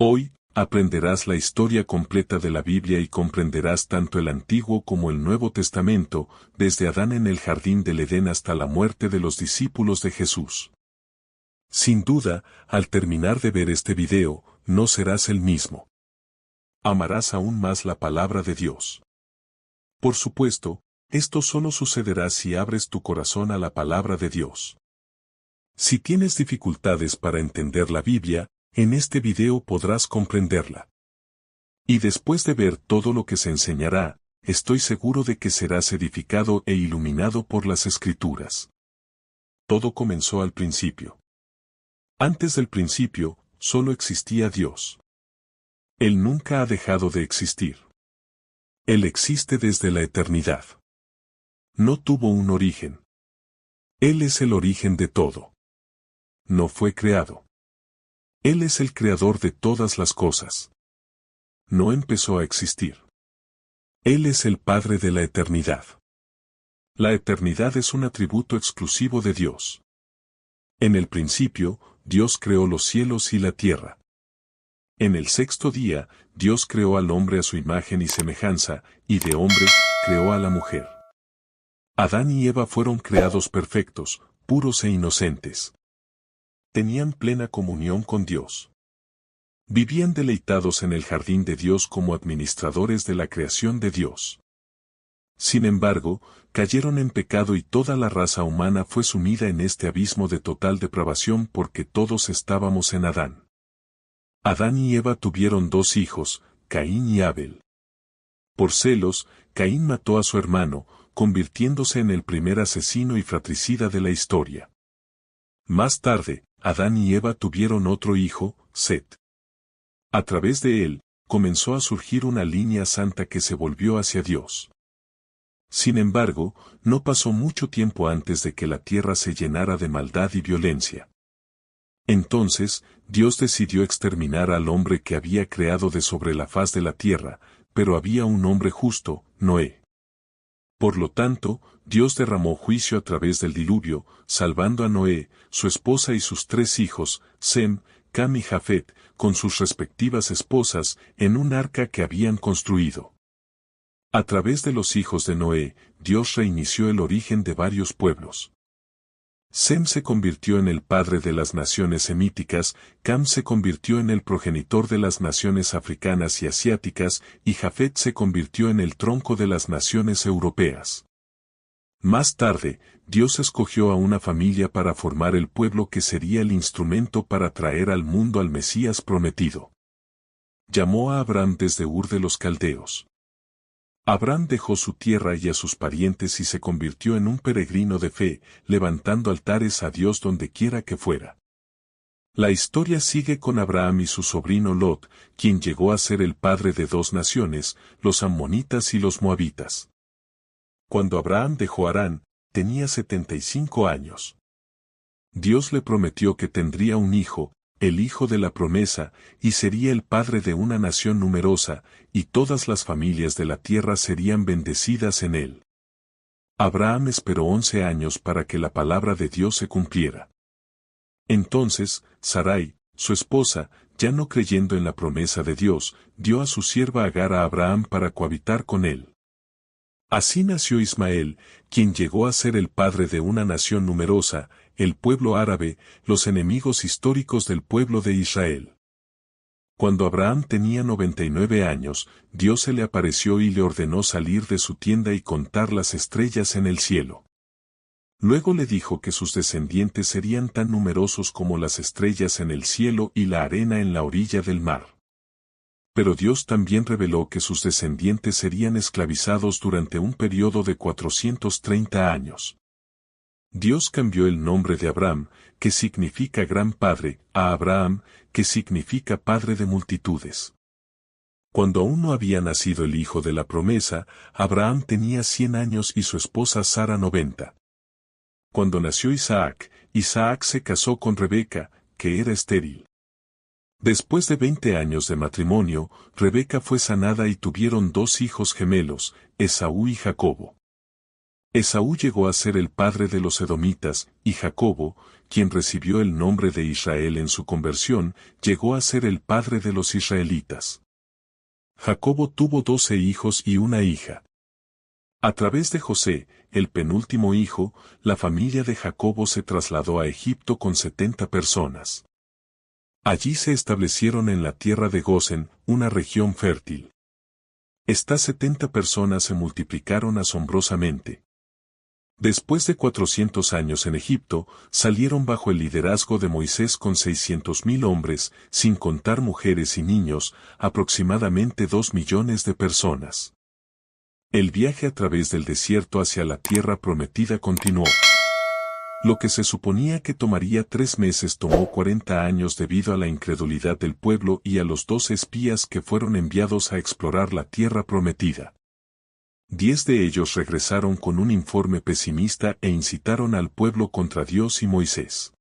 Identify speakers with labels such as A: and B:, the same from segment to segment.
A: Hoy, aprenderás la historia completa de la Biblia y comprenderás tanto el Antiguo como el Nuevo Testamento, desde Adán en el jardín del Edén hasta la muerte de los discípulos de Jesús. Sin duda, al terminar de ver este video, no serás el mismo. Amarás aún más la palabra de Dios. Por supuesto, esto solo sucederá si abres tu corazón a la palabra de Dios. Si tienes dificultades para entender la Biblia, en este video podrás comprenderla. Y después de ver todo lo que se enseñará, estoy seguro de que serás edificado e iluminado por las Escrituras. Todo comenzó al principio. Antes del principio, solo existía Dios. Él nunca ha dejado de existir. Él existe desde la eternidad. No tuvo un origen. Él es el origen de todo. No fue creado. Él es el creador de todas las cosas. No empezó a existir. Él es el Padre de la eternidad. La eternidad es un atributo exclusivo de Dios. En el principio, Dios creó los cielos y la tierra. En el sexto día, Dios creó al hombre a su imagen y semejanza, y de hombre, creó a la mujer. Adán y Eva fueron creados perfectos, puros e inocentes. Tenían plena comunión con Dios. Vivían deleitados en el jardín de Dios como administradores de la creación de Dios. Sin embargo, cayeron en pecado y toda la raza humana fue sumida en este abismo de total depravación porque todos estábamos en Adán. Adán y Eva tuvieron dos hijos, Caín y Abel. Por celos, Caín mató a su hermano, convirtiéndose en el primer asesino y fratricida de la historia. Más tarde, Adán y Eva tuvieron otro hijo, Set. A través de él, comenzó a surgir una línea santa que se volvió hacia Dios. Sin embargo, no pasó mucho tiempo antes de que la tierra se llenara de maldad y violencia. Entonces, Dios decidió exterminar al hombre que había creado de sobre la faz de la tierra, pero había un hombre justo, Noé. Por lo tanto, Dios derramó juicio a través del diluvio, salvando a Noé, su esposa y sus tres hijos, Sem, Cam y Jafet, con sus respectivas esposas, en un arca que habían construido. A través de los hijos de Noé, Dios reinició el origen de varios pueblos. Sem se convirtió en el padre de las naciones semíticas, Cam se convirtió en el progenitor de las naciones africanas y asiáticas, y Jafet se convirtió en el tronco de las naciones europeas. Más tarde, Dios escogió a una familia para formar el pueblo que sería el instrumento para traer al mundo al Mesías prometido. Llamó a Abraham desde Ur de los Caldeos. Abraham dejó su tierra y a sus parientes y se convirtió en un peregrino de fe, levantando altares a Dios donde quiera que fuera. La historia sigue con Abraham y su sobrino Lot, quien llegó a ser el padre de dos naciones, los amonitas y los moabitas. Cuando Abraham dejó Harán, tenía 75 años. Dios le prometió que tendría un hijo, el hijo de la promesa, y sería el padre de una nación numerosa, y todas las familias de la tierra serían bendecidas en él. Abraham esperó 11 años para que la palabra de Dios se cumpliera. Entonces, Sarai, su esposa, ya no creyendo en la promesa de Dios, dio a su sierva Agar a Abraham para cohabitar con él. Así nació Ismael, quien llegó a ser el padre de una nación numerosa, el pueblo árabe, los enemigos históricos del pueblo de Israel. Cuando Abraham tenía 99 años, Dios se le apareció y le ordenó salir de su tienda y contar las estrellas en el cielo. Luego le dijo que sus descendientes serían tan numerosos como las estrellas en el cielo y la arena en la orilla del mar. Pero Dios también reveló que sus descendientes serían esclavizados durante un periodo de 430 años. Dios cambió el nombre de Abraham, que significa gran padre, a Abraham, que significa padre de multitudes. Cuando aún no había nacido el hijo de la promesa, Abraham tenía 100 años y su esposa Sara 90. Cuando nació Isaac, Isaac se casó con Rebeca, que era estéril. Después de 20 años de matrimonio, Rebeca fue sanada y tuvieron dos hijos gemelos, Esaú y Jacobo. Esaú llegó a ser el padre de los edomitas, y Jacobo, quien recibió el nombre de Israel en su conversión, llegó a ser el padre de los israelitas. Jacobo tuvo 12 hijos y una hija. A través de José, el penúltimo hijo, la familia de Jacobo se trasladó a Egipto con 70 personas. Allí se establecieron en la tierra de Gosén, una región fértil. Estas 70 personas se multiplicaron asombrosamente. Después de 400 años en Egipto, salieron bajo el liderazgo de Moisés con 600.000 hombres, sin contar mujeres y niños, aproximadamente 2 millones de personas. El viaje a través del desierto hacia la tierra prometida continuó. Lo que se suponía que tomaría 3 meses tomó 40 años debido a la incredulidad del pueblo y a los 2 espías que fueron enviados a explorar la tierra prometida. 10 de ellos regresaron con un informe pesimista e incitaron al pueblo contra Dios y Moisés.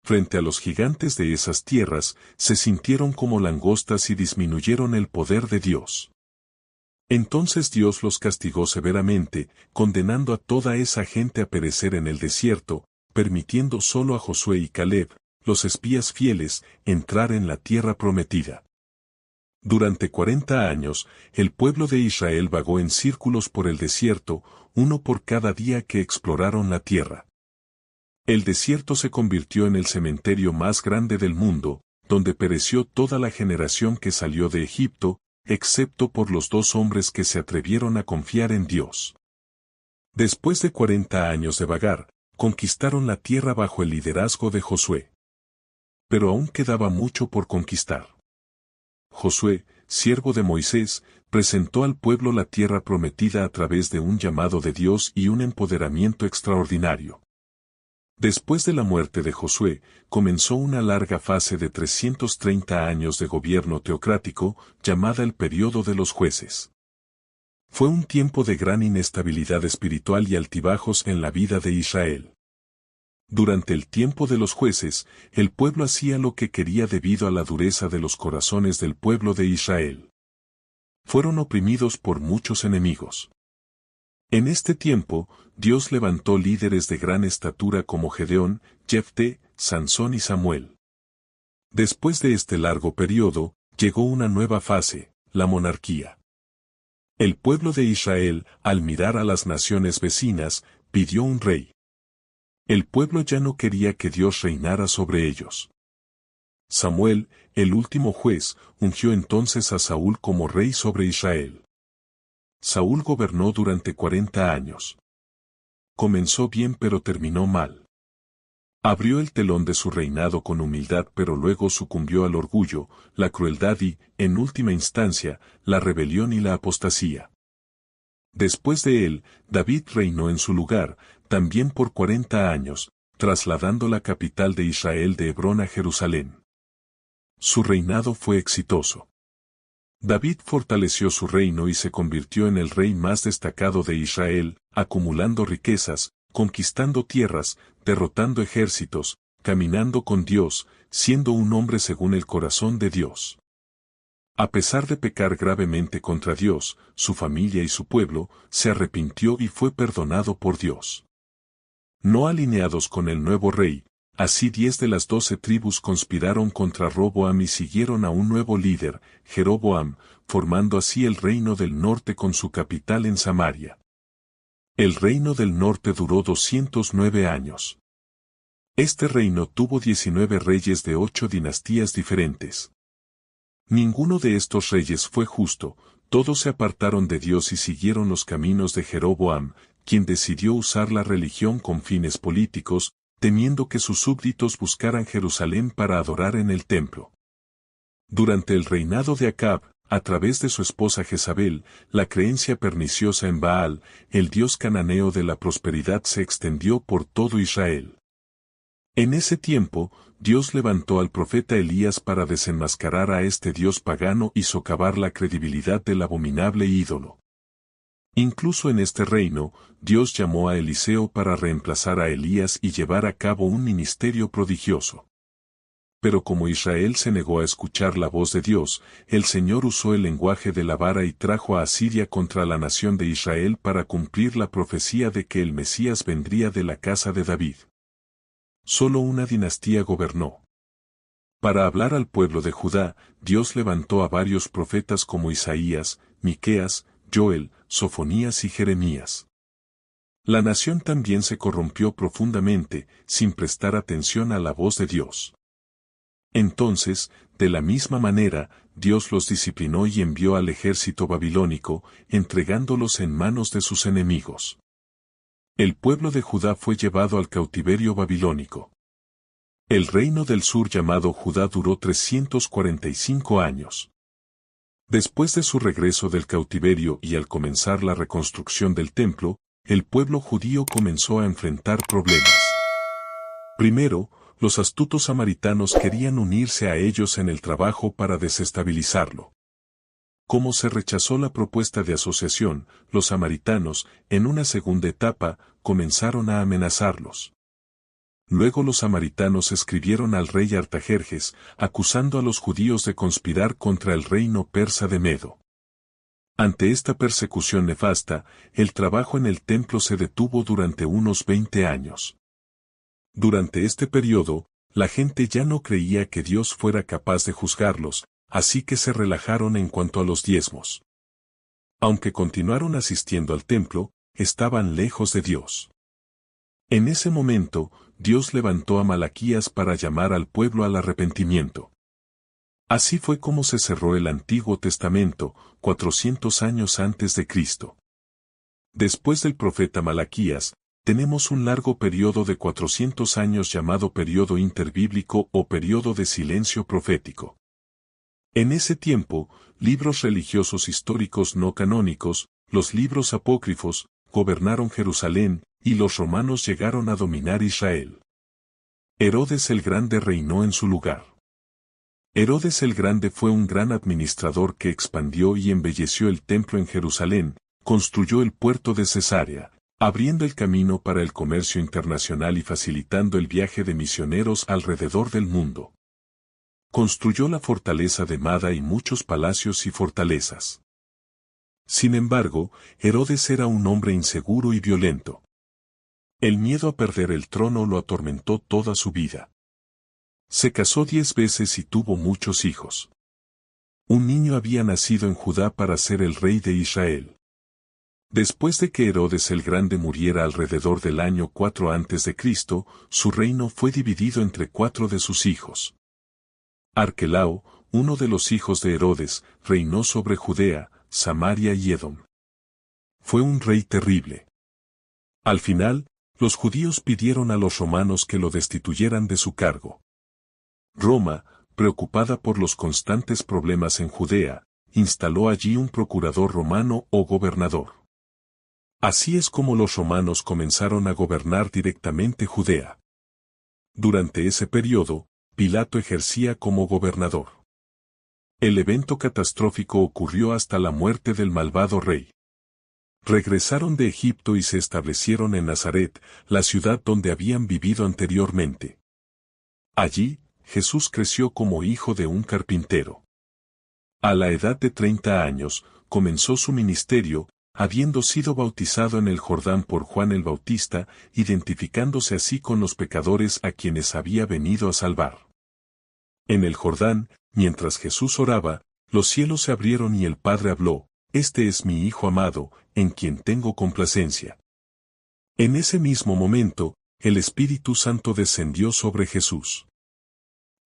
A: Frente a los gigantes de esas tierras, se sintieron como langostas y disminuyeron el poder de Dios. Entonces Dios los castigó severamente, condenando a toda esa gente a perecer en el desierto, permitiendo solo a Josué y Caleb, los espías fieles, entrar en la tierra prometida. Durante 40 años, el pueblo de Israel vagó en círculos por el desierto, uno por cada día que exploraron la tierra. El desierto se convirtió en el cementerio más grande del mundo, donde pereció toda la generación que salió de Egipto, excepto por los 2 hombres que se atrevieron a confiar en Dios. Después de 40 años de vagar, conquistaron la tierra bajo el liderazgo de Josué. Pero aún quedaba mucho por conquistar. Josué, siervo de Moisés, presentó al pueblo la tierra prometida a través de un llamado de Dios y un empoderamiento extraordinario. Después de la muerte de Josué, comenzó una larga fase de 330 años de gobierno teocrático, llamada el período de los jueces. Fue un tiempo de gran inestabilidad espiritual y altibajos en la vida de Israel. Durante el tiempo de los jueces, el pueblo hacía lo que quería debido a la dureza de los corazones del pueblo de Israel. Fueron oprimidos por muchos enemigos. En este tiempo, Dios levantó líderes de gran estatura como Gedeón, Jefté, Sansón y Samuel. Después de este largo periodo, llegó una nueva fase, la monarquía. El pueblo de Israel, al mirar a las naciones vecinas, pidió un rey. El pueblo ya no quería que Dios reinara sobre ellos. Samuel, el último juez, ungió entonces a Saúl como rey sobre Israel. Saúl gobernó durante 40 años. Comenzó bien pero terminó mal. Abrió el telón de su reinado con humildad pero luego sucumbió al orgullo, la crueldad y, en última instancia, la rebelión y la apostasía. Después de él, David reinó en su lugar, también por 40 años, trasladando la capital de Israel de Hebrón a Jerusalén. Su reinado fue exitoso. David fortaleció su reino y se convirtió en el rey más destacado de Israel, acumulando riquezas, conquistando tierras, derrotando ejércitos, caminando con Dios, siendo un hombre según el corazón de Dios. A pesar de pecar gravemente contra Dios, su familia y su pueblo, se arrepintió y fue perdonado por Dios. No alineados con el nuevo rey, así 10 de las 12 tribus conspiraron contra Roboam y siguieron a un nuevo líder, Jeroboam, formando así el reino del norte con su capital en Samaria. El reino del norte duró 209 años. Este reino tuvo 19 reyes de 8 dinastías diferentes. Ninguno de estos reyes fue justo, todos se apartaron de Dios y siguieron los caminos de Jeroboam, quien decidió usar la religión con fines políticos, temiendo que sus súbditos buscaran Jerusalén para adorar en el templo. Durante el reinado de Acab, a través de su esposa Jezabel, la creencia perniciosa en Baal, el dios cananeo de la prosperidad se extendió por todo Israel. En ese tiempo, Dios levantó al profeta Elías para desenmascarar a este dios pagano y socavar la credibilidad del abominable ídolo. Incluso en este reino, Dios llamó a Eliseo para reemplazar a Elías y llevar a cabo un ministerio prodigioso. pero como Israel se negó a escuchar la voz de Dios, el Señor usó el lenguaje de la vara y trajo a Asiria contra la nación de Israel para cumplir la profecía de que el Mesías vendría de la casa de David. Solo una dinastía gobernó. Para hablar al pueblo de Judá, Dios levantó a varios profetas como Isaías, Miqueas, Joel, Sofonías y Jeremías. La nación también se corrompió profundamente, sin prestar atención a la voz de Dios. Entonces, de la misma manera, Dios los disciplinó y envió al ejército babilónico, entregándolos en manos de sus enemigos. El pueblo de Judá fue llevado al cautiverio babilónico. El reino del sur llamado Judá duró 345 años. Después de su regreso del cautiverio y al comenzar la reconstrucción del templo, el pueblo judío comenzó a enfrentar problemas. Primero, los astutos samaritanos querían unirse a ellos en el trabajo para desestabilizarlo. Como se rechazó la propuesta de asociación, los samaritanos, en una segunda etapa, comenzaron a amenazarlos. Luego los samaritanos escribieron al rey Artajerjes, acusando a los judíos de conspirar contra el reino persa de Medo. Ante esta persecución nefasta, el trabajo en el templo se detuvo durante unos 20 años. Durante este periodo, la gente ya no creía que Dios fuera capaz de juzgarlos, así que se relajaron en cuanto a los diezmos. Aunque continuaron asistiendo al templo, estaban lejos de Dios. En ese momento, Dios levantó a Malaquías para llamar al pueblo al arrepentimiento. Así fue como se cerró el Antiguo Testamento, 400 años antes de Cristo. Después del profeta Malaquías, tenemos un largo periodo de 400 años llamado periodo interbíblico o periodo de silencio profético. En ese tiempo, libros religiosos históricos no canónicos, los libros apócrifos, gobernaron Jerusalén, y los romanos llegaron a dominar Israel. Herodes el Grande reinó en su lugar. Herodes el Grande fue un gran administrador que expandió y embelleció el templo en Jerusalén, construyó el puerto de Cesarea, abriendo el camino para el comercio internacional y facilitando el viaje de misioneros alrededor del mundo. Construyó la fortaleza de Mada y muchos palacios y fortalezas. Sin embargo, Herodes era un hombre inseguro y violento. El miedo a perder el trono lo atormentó toda su vida. Se casó 10 veces y tuvo muchos hijos. Un niño había nacido en Judá para ser el rey de Israel. Después de que Herodes el Grande muriera alrededor del año 4 a.C., su reino fue dividido entre 4 de sus hijos. Arquelao, uno de los hijos de Herodes, reinó sobre Judea, Samaria y Edom. Fue un rey terrible. Al final, los judíos pidieron a los romanos que lo destituyeran de su cargo. Roma, preocupada por los constantes problemas en Judea, instaló allí un procurador romano o gobernador. Así es como los romanos comenzaron a gobernar directamente Judea. Durante ese periodo, Pilato ejercía como gobernador. El evento catastrófico ocurrió hasta la muerte del malvado rey. Regresaron de Egipto y se establecieron en Nazaret, la ciudad donde habían vivido anteriormente. Allí, Jesús creció como hijo de un carpintero. A la edad de 30 años, comenzó su ministerio, habiendo sido bautizado en el Jordán por Juan el Bautista, identificándose así con los pecadores a quienes había venido a salvar. En el Jordán, mientras Jesús oraba, los cielos se abrieron y el Padre habló: «Este es mi Hijo amado, en quien tengo complacencia». En ese mismo momento, el Espíritu Santo descendió sobre Jesús.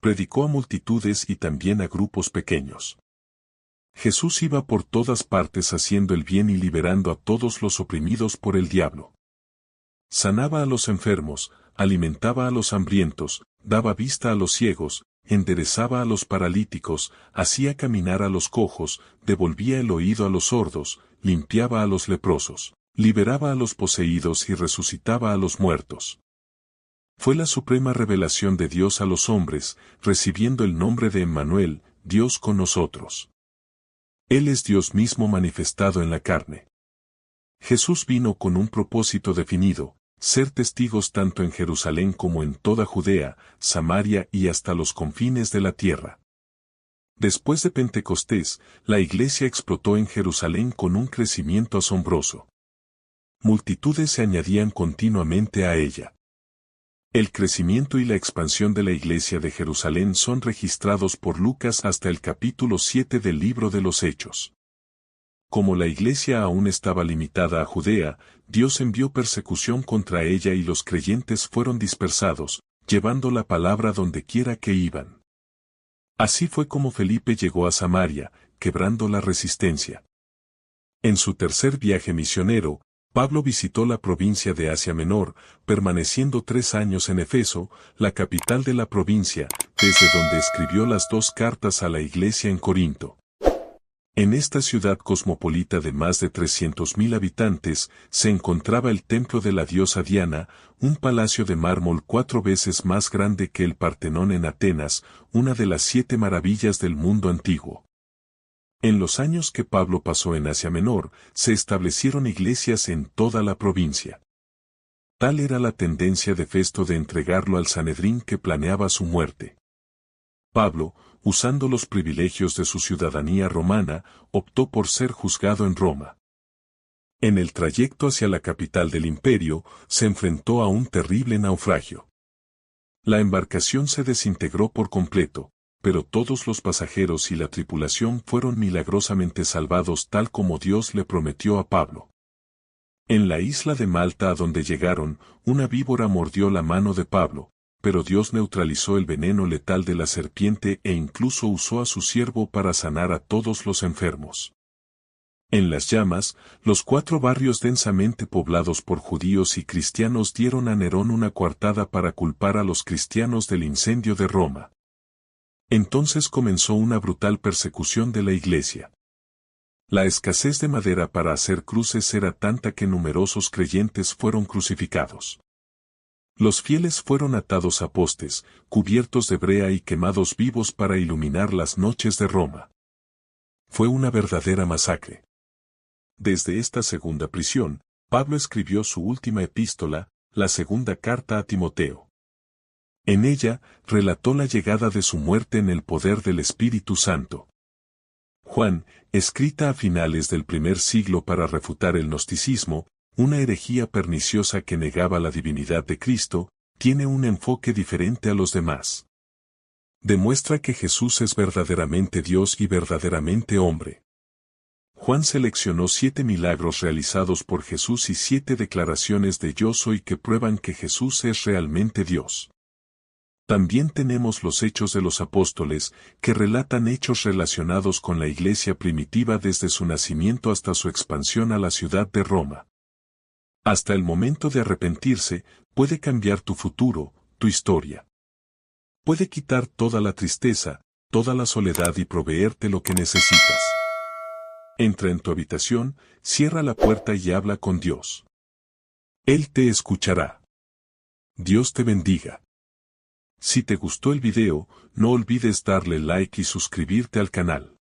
A: Predicó a multitudes y también a grupos pequeños. Jesús iba por todas partes haciendo el bien y liberando a todos los oprimidos por el diablo. Sanaba a los enfermos, alimentaba a los hambrientos, daba vista a los ciegos, enderezaba a los paralíticos, hacía caminar a los cojos, devolvía el oído a los sordos, limpiaba a los leprosos, liberaba a los poseídos y resucitaba a los muertos. Fue la suprema revelación de Dios a los hombres, recibiendo el nombre de Emmanuel, Dios con nosotros. Él es Dios mismo manifestado en la carne. Jesús vino con un propósito definido: ser testigos tanto en Jerusalén como en toda Judea, Samaria y hasta los confines de la tierra. Después de Pentecostés, la iglesia explotó en Jerusalén con un crecimiento asombroso. Multitudes se añadían continuamente a ella. El crecimiento y la expansión de la iglesia de Jerusalén son registrados por Lucas hasta el capítulo 7 del libro de los Hechos. Como la iglesia aún estaba limitada a Judea, Dios envió persecución contra ella y los creyentes fueron dispersados, llevando la palabra donde quiera que iban. Así fue como Felipe llegó a Samaria, quebrando la resistencia. En su tercer viaje misionero, Pablo visitó la provincia de Asia Menor, permaneciendo 3 años en Efeso, la capital de la provincia, desde donde escribió las 2 cartas a la iglesia en Corinto. En esta ciudad cosmopolita de más de 300.000 habitantes, se encontraba el templo de la diosa Diana, un palacio de mármol 4 veces más grande que el Partenón en Atenas, una de las 7 maravillas del mundo antiguo. En los años que Pablo pasó en Asia Menor, se establecieron iglesias en toda la provincia. Tal era la tendencia de Festo de entregarlo al Sanedrín que planeaba su muerte. Pablo, usando los privilegios de su ciudadanía romana, optó por ser juzgado en Roma. En el trayecto hacia la capital del imperio, se enfrentó a un terrible naufragio. La embarcación se desintegró por completo, pero todos los pasajeros y la tripulación fueron milagrosamente salvados tal como Dios le prometió a Pablo. En la isla de Malta a donde llegaron, una víbora mordió la mano de Pablo, pero Dios neutralizó el veneno letal de la serpiente e incluso usó a su siervo para sanar a todos los enfermos. En las llamas, los 4 barrios densamente poblados por judíos y cristianos dieron a Nerón una coartada para culpar a los cristianos del incendio de Roma. Entonces comenzó una brutal persecución de la iglesia. La escasez de madera para hacer cruces era tanta que numerosos creyentes fueron crucificados. Los fieles fueron atados a postes, cubiertos de brea y quemados vivos para iluminar las noches de Roma. Fue una verdadera masacre. Desde esta segunda prisión, Pablo escribió su última epístola, la segunda carta a Timoteo. En ella, relató la llegada de su muerte en el poder del Espíritu Santo. Juan, escrita a finales del primer siglo para refutar el gnosticismo, una herejía perniciosa que negaba la divinidad de Cristo, tiene un enfoque diferente a los demás. Demuestra que Jesús es verdaderamente Dios y verdaderamente hombre. Juan seleccionó 7 milagros realizados por Jesús y 7 declaraciones de yo soy que prueban que Jesús es realmente Dios. También tenemos los Hechos de los Apóstoles, que relatan hechos relacionados con la iglesia primitiva desde su nacimiento hasta su expansión a la ciudad de Roma. Hasta el momento de arrepentirse, puede cambiar tu futuro, tu historia. Puede quitar toda la tristeza, toda la soledad y proveerte lo que necesitas. Entra en tu habitación, cierra la puerta y habla con Dios. Él te escuchará. Dios te bendiga. Si te gustó el video, no olvides darle like y suscribirte al canal.